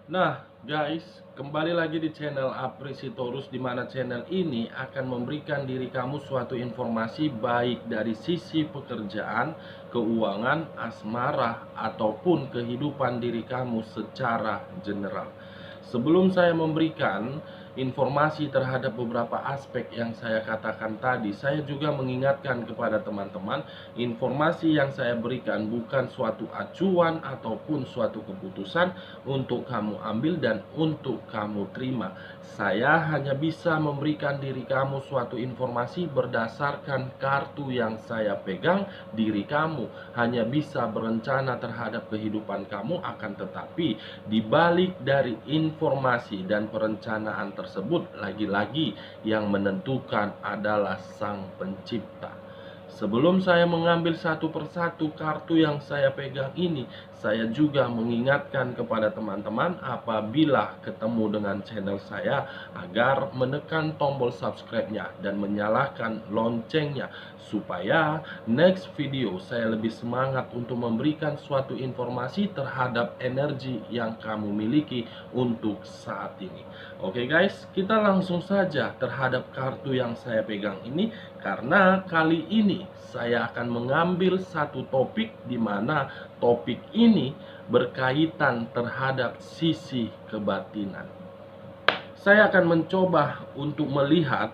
Nah, guys, kembali lagi di channel Apresitorus, di mana channel ini akan memberikan diri kamu suatu informasi baik dari sisi pekerjaan, keuangan, asmara, ataupun kehidupan diri kamu secara general. Sebelum saya memberikan informasi terhadap beberapa aspek yang saya katakan tadi, saya juga mengingatkan kepada teman-teman, informasi yang saya berikan bukan suatu acuan ataupun suatu keputusan untuk kamu ambil dan untuk kamu terima. Saya hanya bisa memberikan diri kamu suatu informasi berdasarkan kartu yang saya pegang. Diri kamu hanya bisa berencana terhadap kehidupan kamu, akan tetapi di balik dari informasi dan perencanaan tersebut, lagi-lagi yang menentukan adalah Sang Pencipta. Sebelum saya mengambil satu persatu kartu yang saya pegang ini, saya juga mengingatkan kepada teman-teman apabila ketemu dengan channel saya agar menekan tombol subscribe-nya dan menyalakan loncengnya, supaya next video saya lebih semangat untuk memberikan suatu informasi terhadap energi yang kamu miliki untuk saat ini. Oke guys, kita langsung saja terhadap kartu yang saya pegang ini, karena kali ini saya akan mengambil satu topik di mana topik ini berkaitan terhadap sisi kebatinan. Saya akan mencoba untuk melihat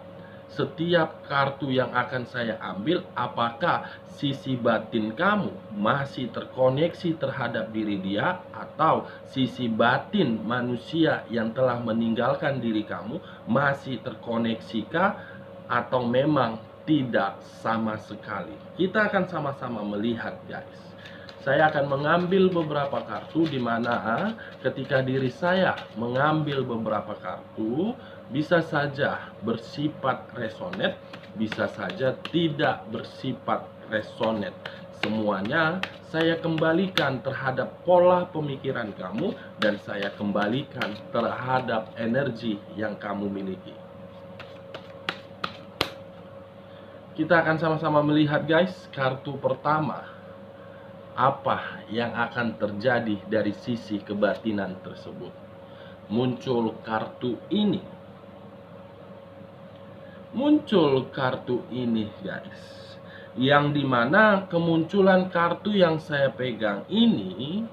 setiap kartu yang akan saya ambil, apakah sisi batin kamu masih terkoneksi terhadap diri dia, atau sisi batin manusia yang telah meninggalkan diri kamu masih terkoneksikah, atau memang tidak sama sekali. Kita akan sama-sama melihat, guys. Saya akan mengambil beberapa kartu, di mana ketika diri saya mengambil beberapa kartu, bisa saja bersifat resonate, bisa saja tidak bersifat resonate. Semuanya saya kembalikan terhadap pola pemikiran kamu, dan saya kembalikan terhadap energi yang kamu miliki. Kita akan sama-sama melihat, guys, kartu pertama. Apa yang akan terjadi dari sisi kebatinan tersebut? Muncul kartu ini. Muncul kartu ini, guys. Yang dimana kemunculan kartu yang saya pegang ini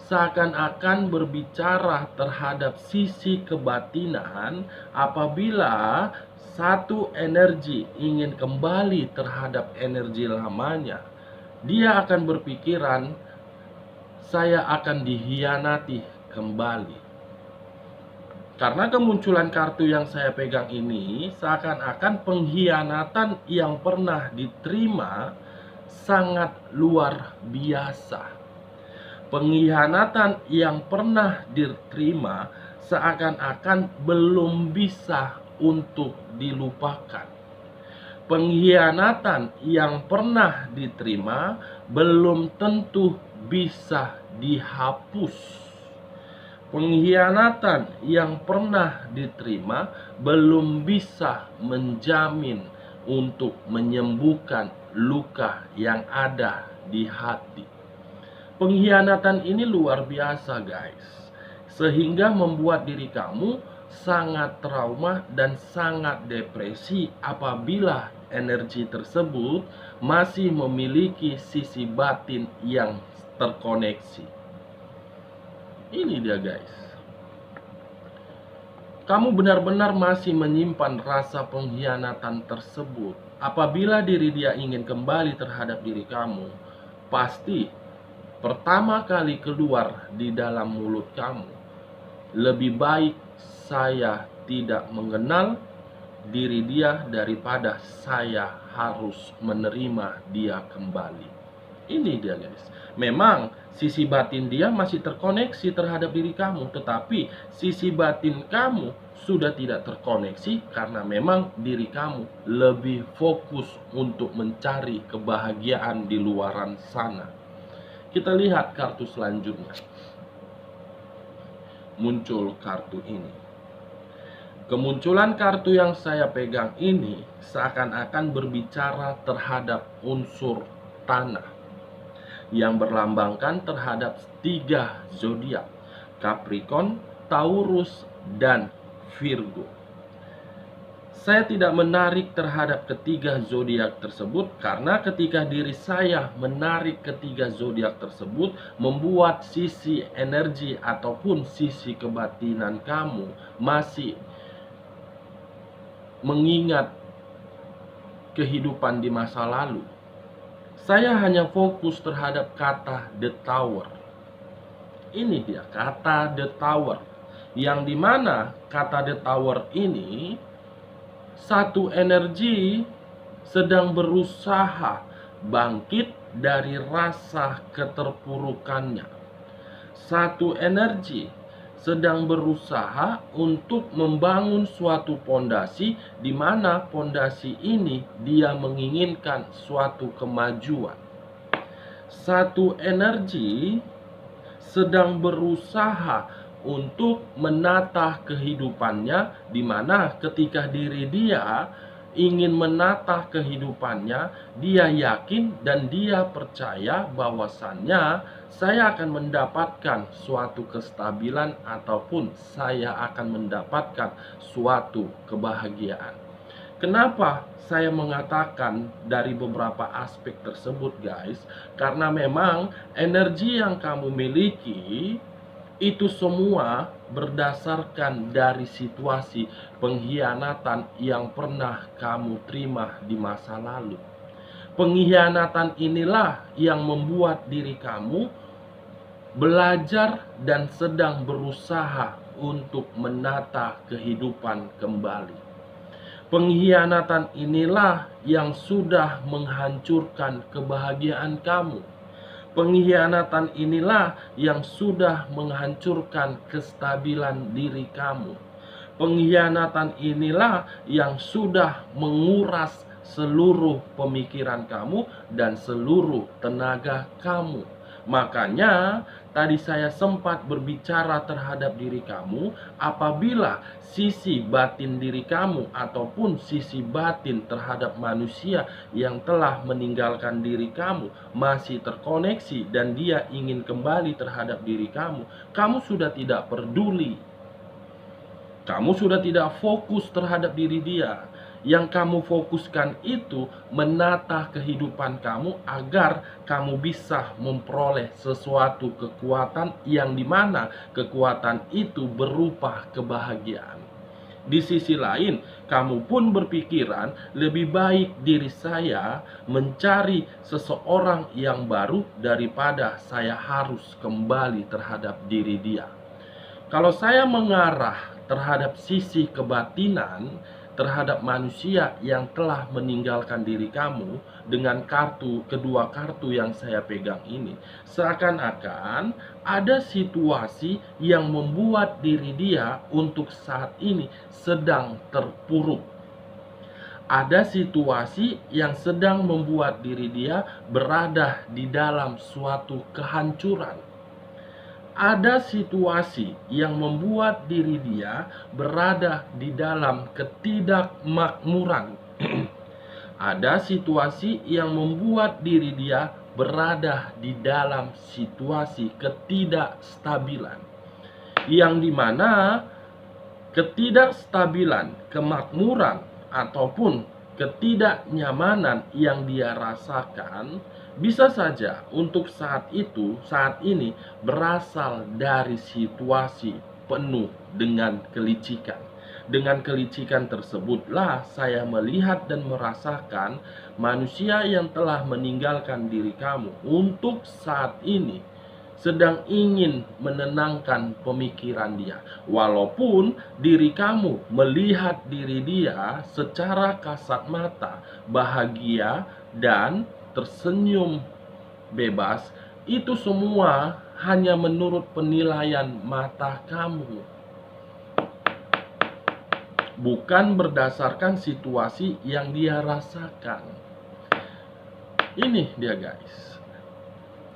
seakan-akan berbicara terhadap sisi kebatinan. Apabila satu energi ingin kembali terhadap energi lamanya, dia akan berpikiran, saya akan dihianati kembali. Karena kemunculan kartu yang saya pegang ini seakan-akan pengkhianatan yang pernah diterima sangat luar biasa. Pengkhianatan yang pernah diterima seakan-akan belum bisa untuk dilupakan. Pengkhianatan yang pernah diterima belum tentu bisa dihapus. Pengkhianatan yang pernah diterima belum bisa menjamin untuk menyembuhkan luka yang ada di hati. Pengkhianatan ini luar biasa, guys, sehingga membuat diri kamu sangat trauma dan sangat depresi apabila energi tersebut masih memiliki sisi batin yang terkoneksi. Ini dia, guys. Kamu benar-benar masih menyimpan rasa pengkhianatan tersebut. Apabila diri dia ingin kembali terhadap diri kamu, pasti pertama kali keluar di dalam mulut kamu, lebih baik saya tidak mengenal diri dia daripada saya harus menerima dia kembali. Ini dia, guys. Memang sisi batin dia masih terkoneksi terhadap diri kamu, tetapi sisi batin kamu sudah tidak terkoneksi karena memang diri kamu lebih fokus untuk mencari kebahagiaan di luaran sana. Kita lihat kartu selanjutnya. Muncul kartu ini. Kemunculan kartu yang saya pegang ini seakan-akan berbicara terhadap unsur tanah, yang berlambangkan terhadap 3 zodiak. Capricorn, Taurus, dan Virgo. Saya tidak menarik terhadap ketiga zodiak tersebut karena ketika diri saya menarik ketiga zodiak tersebut membuat sisi energi ataupun sisi kebatinan kamu masih mengingat kehidupan di masa lalu. Saya hanya fokus terhadap kata The Tower. Ini dia kata The Tower, yang dimana kata The Tower ini satu energi sedang berusaha bangkit dari rasa keterpurukannya. Satu energi sedang berusaha untuk membangun suatu pondasi di mana pondasi ini dia menginginkan suatu kemajuan. Satu energi sedang berusaha untuk menata kehidupannya, di mana ketika diri dia ingin menata kehidupannya, dia yakin dan dia percaya bahwasannya saya akan mendapatkan suatu kestabilan ataupun saya akan mendapatkan suatu kebahagiaan. Kenapa saya mengatakan dari beberapa aspek tersebut, guys? Karena memang energi yang kamu miliki itu semua berdasarkan dari situasi pengkhianatan yang pernah kamu terima di masa lalu. Pengkhianatan inilah yang membuat diri kamu belajar dan sedang berusaha untuk menata kehidupan kembali. Pengkhianatan inilah yang sudah menghancurkan kebahagiaan kamu. Pengkhianatan inilah yang sudah menghancurkan kestabilan diri kamu. Pengkhianatan inilah yang sudah menguras seluruh pemikiran kamu dan seluruh tenaga kamu. Makanya tadi saya sempat berbicara terhadap diri kamu, apabila sisi batin diri kamu ataupun sisi batin terhadap manusia yang telah meninggalkan diri kamu masih terkoneksi dan dia ingin kembali terhadap diri kamu, kamu sudah tidak peduli. Kamu sudah tidak fokus terhadap diri dia. Yang kamu fokuskan itu menata kehidupan kamu agar kamu bisa memperoleh sesuatu kekuatan yang dimana kekuatan itu berupa kebahagiaan. Di sisi lain, kamu pun berpikiran lebih baik diri saya mencari seseorang yang baru daripada saya harus kembali terhadap diri dia. Kalau saya mengarah terhadap sisi kebatinan, terhadap manusia yang telah meninggalkan diri kamu dengan kedua kartu yang saya pegang ini, seakan-akan ada situasi yang membuat diri dia untuk saat ini sedang terpuruk. Ada situasi yang sedang membuat diri dia berada di dalam suatu kehancuran. Ada situasi yang membuat diri dia berada di dalam ketidakmakmuran. Ada situasi yang membuat diri dia berada di dalam situasi ketidakstabilan. Yang dimana ketidakstabilan, kemakmuran, ataupun ketidaknyamanan yang dia rasakan bisa saja untuk saat ini berasal dari situasi penuh dengan kelicikan. Dengan kelicikan tersebutlah saya melihat dan merasakan manusia yang telah meninggalkan diri kamu untuk saat ini sedang ingin menenangkan pemikiran dia. Walaupun diri kamu melihat diri dia secara kasat mata bahagia dan tersenyum bebas, itu semua hanya menurut penilaian mata kamu, bukan berdasarkan situasi yang dia rasakan. Ini dia, guys,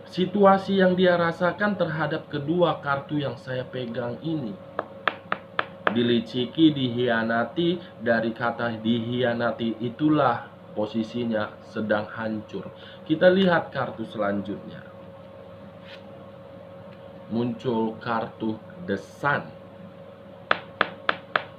situasi yang dia rasakan terhadap kedua kartu yang saya pegang ini. Diliciki, dihianati, dari kata dihianati itulah posisinya sedang hancur. Kita lihat kartu selanjutnya. muncul kartu The Sun.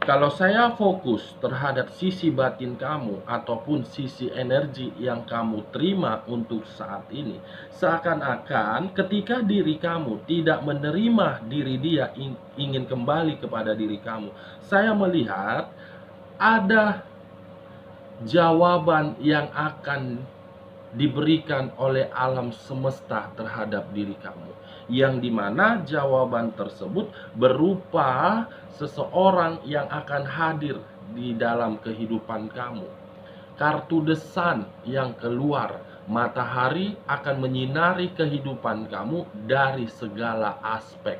Kalau saya fokus terhadap sisi batin kamu ataupun sisi energi yang kamu terima untuk saat ini, seakan-akan ketika diri kamu tidak menerima diri dia ingin kembali kepada diri kamu, saya melihat ada jawaban yang akan diberikan oleh alam semesta terhadap diri kamu, yang dimana jawaban tersebut berupa seseorang yang akan hadir di dalam kehidupan kamu. Kartu The Sun yang keluar, matahari akan menyinari kehidupan kamu dari segala aspek,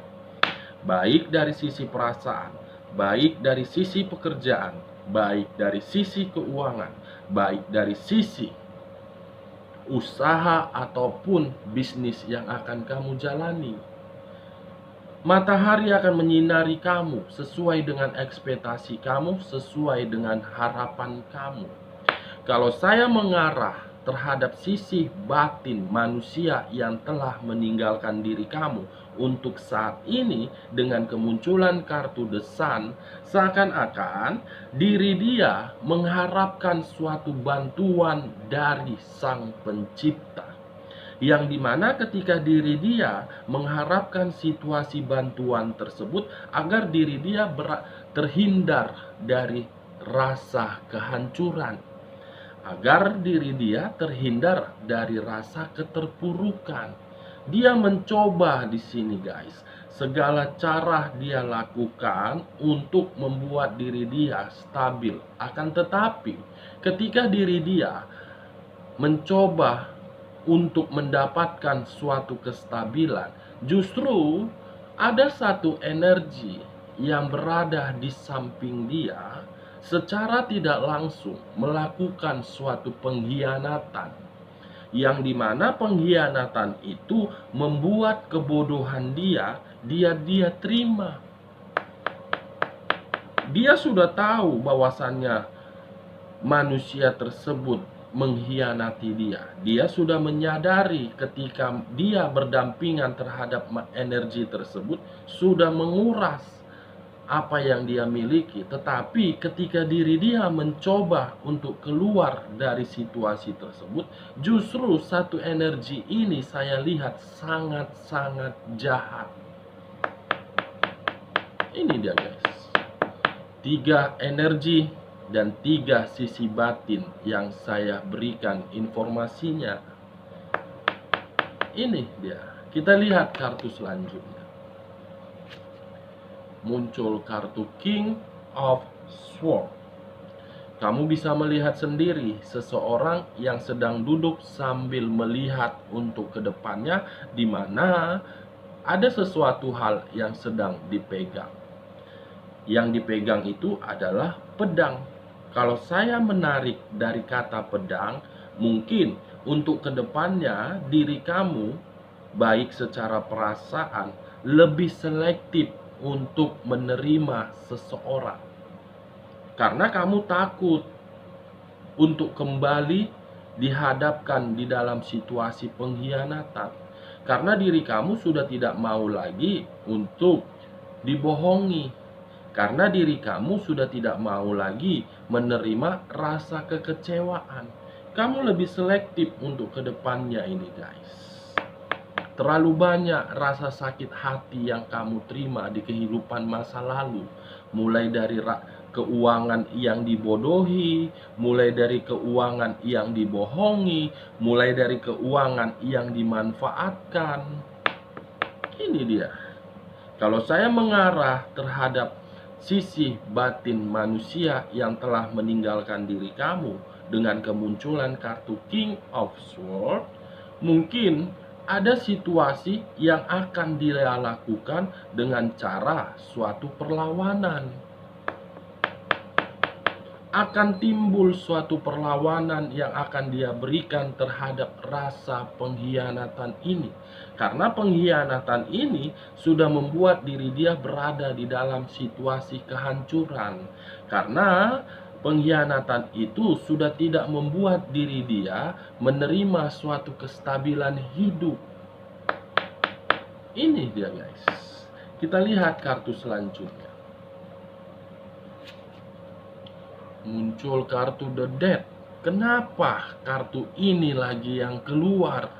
baik dari sisi perasaan, baik dari sisi pekerjaan, baik dari sisi keuangan, baik dari sisi usaha ataupun bisnis yang akan kamu jalani. Matahari akan menyinari kamu sesuai dengan ekspektasi kamu, sesuai dengan harapan kamu. Kalau saya mengarah terhadap sisi batin manusia yang telah meninggalkan diri kamu untuk saat ini dengan kemunculan kartu The Sun, seakan-akan diri dia mengharapkan suatu bantuan dari Sang Pencipta, yang dimana ketika diri dia mengharapkan situasi bantuan tersebut agar diri dia terhindar dari rasa kehancuran, agar diri dia terhindar dari rasa keterpurukan. Dia mencoba di sini, guys, segala cara dia lakukan untuk membuat diri dia stabil. Akan tetapi ketika diri dia mencoba untuk mendapatkan suatu kestabilan, justru ada satu energi yang berada di samping dia secara tidak langsung melakukan suatu pengkhianatan, yang dimana pengkhianatan itu membuat kebodohan dia terima. Dia sudah tahu bahwasannya manusia tersebut mengkhianati dia. Dia sudah menyadari ketika dia berdampingan terhadap energi tersebut sudah menguras apa yang dia miliki. Tetapi ketika diri dia mencoba untuk keluar dari situasi tersebut, justru satu energi ini saya lihat sangat-sangat jahat. Ini dia, guys, 3 energi dan 3 sisi batin yang saya berikan informasinya. Ini dia. Kita lihat kartu selanjutnya. Muncul kartu King of Swords. Kamu bisa melihat sendiri seseorang yang sedang duduk sambil melihat untuk kedepannya, di mana ada sesuatu hal yang sedang dipegang. Yang dipegang itu adalah pedang. Kalau saya menarik dari kata pedang, mungkin untuk kedepannya diri kamu, baik secara perasaan, lebih selektif untuk menerima seseorang. Karena kamu takut untuk kembali dihadapkan di dalam situasi pengkhianatan. Karena diri kamu sudah tidak mau lagi untuk dibohongi. Karena diri kamu sudah tidak mau lagi menerima rasa kekecewaan. Kamu lebih selektif untuk kedepannya ini, guys. Terlalu banyak rasa sakit hati yang kamu terima di kehidupan masa lalu. Mulai dari keuangan yang dibodohi, mulai dari keuangan yang dibohongi, mulai dari keuangan yang dimanfaatkan. Ini dia. Kalau saya mengarah terhadap sisi batin manusia yang telah meninggalkan diri kamu dengan kemunculan kartu King of Swords, mungkin ada situasi yang akan dia lakukan dengan cara suatu perlawanan. Akan timbul suatu perlawanan yang akan dia berikan terhadap rasa pengkhianatan ini. Karena pengkhianatan ini sudah membuat diri dia berada di dalam situasi kehancuran. Karena pengkhianatan itu sudah tidak membuat diri dia menerima suatu kestabilan hidup. Ini dia guys. Kita lihat kartu selanjutnya. Muncul kartu The Death. Kenapa kartu ini lagi yang keluar?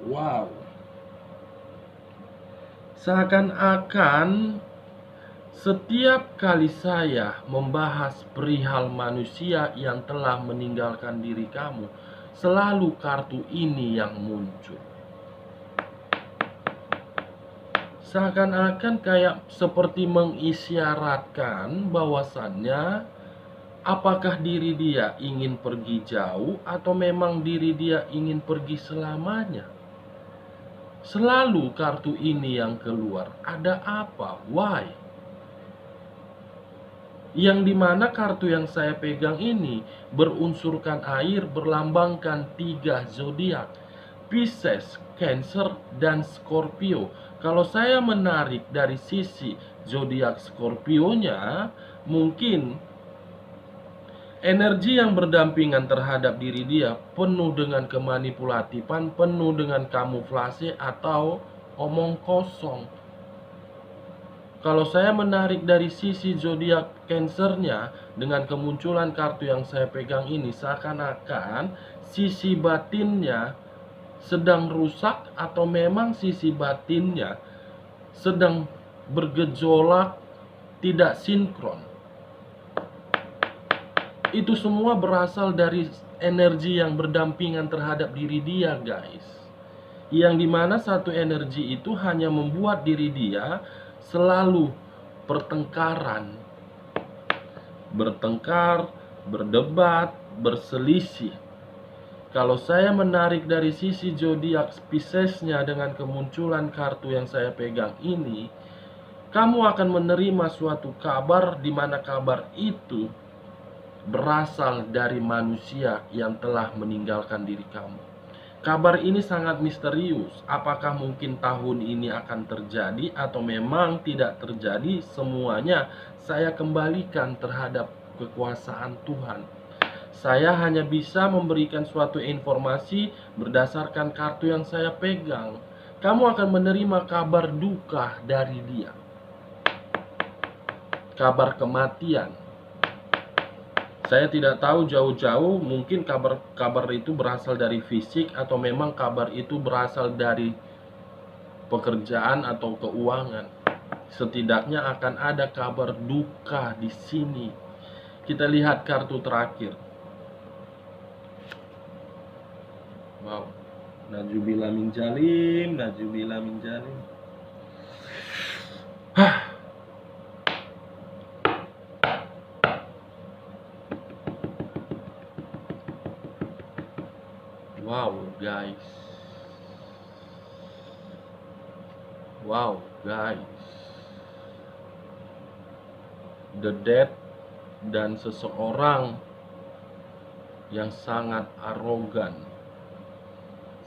Wow. Seakan-akan setiap kali saya membahas perihal manusia yang telah meninggalkan diri kamu, selalu kartu ini yang muncul. Seakan-akan kayak seperti mengisyaratkan bahwasannya apakah diri dia ingin pergi jauh atau memang diri dia ingin pergi selamanya. Selalu kartu ini yang keluar. Ada apa? Why? Yang dimana kartu yang saya pegang ini berunsurkan air, berlambangkan 3 zodiak, Pisces, Cancer, dan Scorpio. Kalau saya menarik dari sisi zodiak Scorpio-nya, mungkin energi yang berdampingan terhadap diri dia penuh dengan kemanipulatifan, penuh dengan kamuflase atau omong kosong. Kalau saya menarik dari sisi zodiak Cancernya, dengan kemunculan kartu yang saya pegang ini, seakan-akan sisi batinnya sedang rusak atau memang sisi batinnya sedang bergejolak, tidak sinkron. Itu semua berasal dari energi yang berdampingan terhadap diri dia guys. Yang dimana satu energi itu hanya membuat diri dia selalu bertengkar, berdebat, berselisih. Kalau saya menarik dari sisi zodiak Piscesnya dengan kemunculan kartu yang saya pegang ini, kamu akan menerima suatu kabar di mana kabar itu berasal dari manusia yang telah meninggalkan diri kamu. Kabar ini sangat misterius. Apakah mungkin tahun ini akan terjadi atau memang tidak terjadi? Semuanya saya kembalikan terhadap kekuasaan Tuhan. Saya hanya bisa memberikan suatu informasi berdasarkan kartu yang saya pegang. Kamu akan menerima kabar duka dari dia, kabar kematian. Saya tidak tahu jauh-jauh, mungkin kabar itu berasal dari fisik atau memang kabar itu berasal dari pekerjaan atau keuangan. Setidaknya akan ada kabar duka di sini. Kita lihat kartu terakhir. Wow, Najubila min jalim, Najubila min jalim. Wow guys. Wow guys. The Death dan seseorang yang sangat arogan.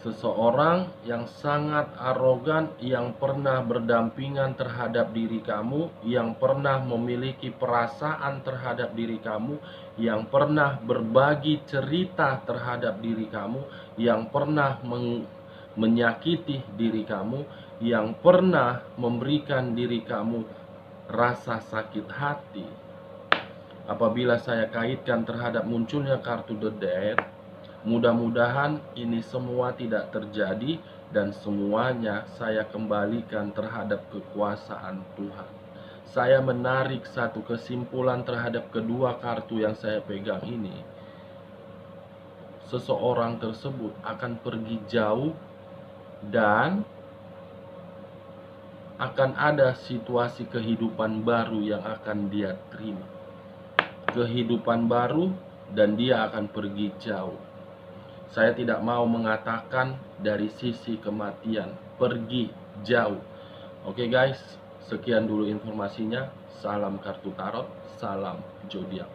Seseorang yang sangat arogan, yang pernah berdampingan terhadap diri kamu, yang pernah memiliki perasaan terhadap diri kamu, yang pernah berbagi cerita terhadap diri kamu, yang pernah menyakiti diri kamu, yang pernah memberikan diri kamu rasa sakit hati. Apabila saya kaitkan terhadap munculnya kartu The Death, mudah-mudahan ini semua tidak terjadi dan semuanya saya kembalikan terhadap kekuasaan Tuhan. Saya menarik satu kesimpulan terhadap kedua kartu yang saya pegang ini. Seseorang tersebut akan pergi jauh dan akan ada situasi kehidupan baru yang akan dia terima. Kehidupan baru dan dia akan pergi jauh. Saya tidak mau mengatakan dari sisi kematian, pergi jauh. Oke guys, sekian dulu informasinya. Salam kartu tarot, salam zodiak.